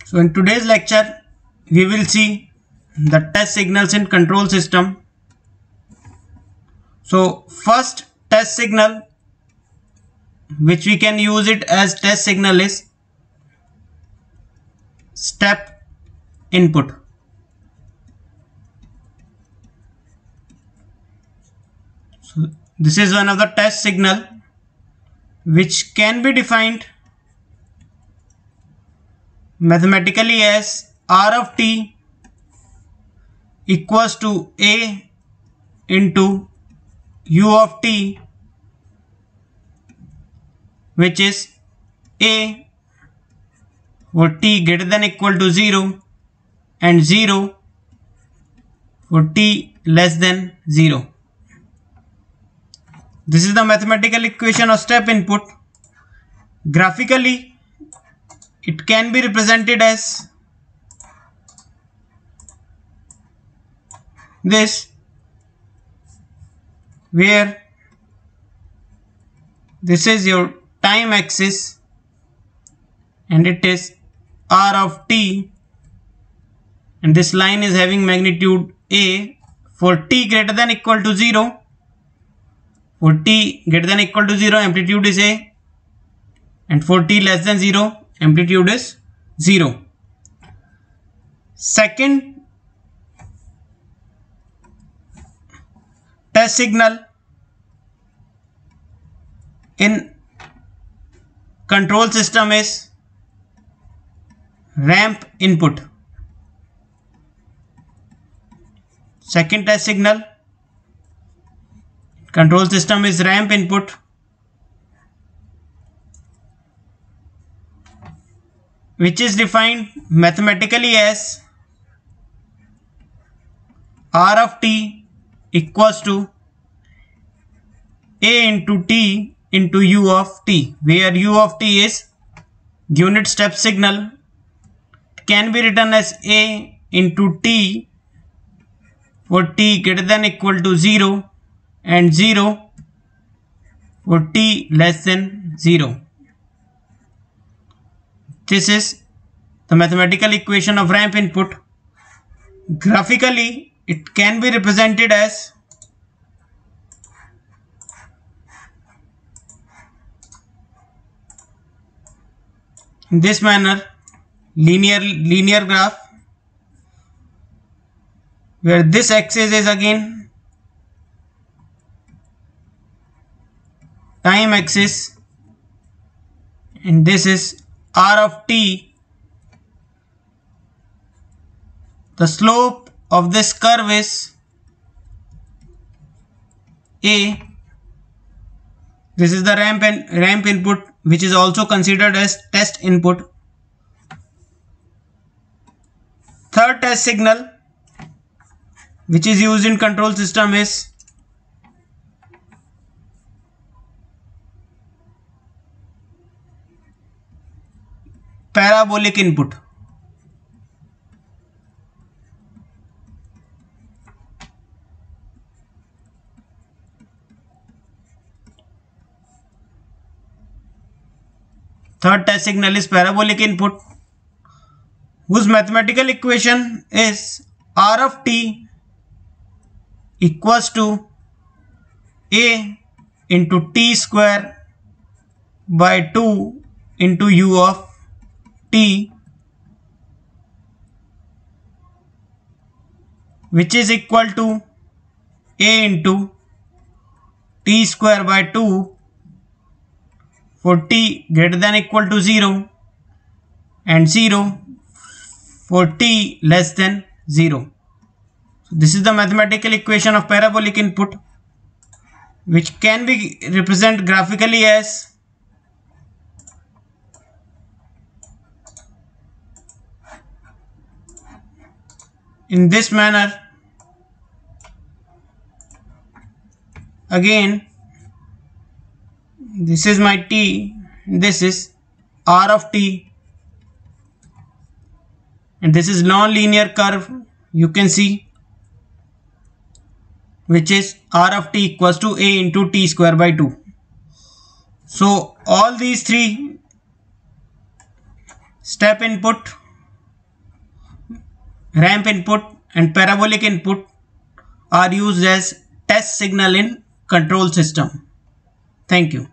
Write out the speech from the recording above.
So in today's lecture, we will see the test signals in control system. So first test signal which we can use it as test signal is step input. So this is one of the test signal which can be defined mathematically as R of t equals to A into U of t, which is A for t greater than equal to 0 and 0 for t less than 0. This is the mathematical equation of step input. Graphically, it can be represented as this, where this is your time axis and it is R of t, and this line is having magnitude A for t greater than equal to 0. For t greater than equal to 0, amplitude is A, and for t less than 0, amplitude is 0. Second test signal in control system is ramp input. Second test signal control system is ramp input, which is defined mathematically as R of t equals to A into t into U of t, where U of t is unit step signal. It can be written as A into t for t greater than equal to 0 and 0 for t less than 0. This is the mathematical equation of ramp input. Graphically, it can be represented as in this manner, linear graph, where this axis is again time axis and this is R of t. The slope of this curve is A. This is the ramp input, which is also considered as test input. Third test signal which is used in control system is parabolic input. Third test signal is parabolic input, whose mathematical equation is R of t equals to A into t square by 2 into U of t, which is equal to A into t square by 2 for t greater than equal to 0 and 0 for t less than 0. So this is the mathematical equation of parabolic input, which can be represented graphically as in this manner. Again, this is my t, this is R of t, and this is non-linear curve, you can see, which is R of t equals to A into t square by 2. So all these three step input, ramp input and parabolic input are used as test signal in control system. Thank you.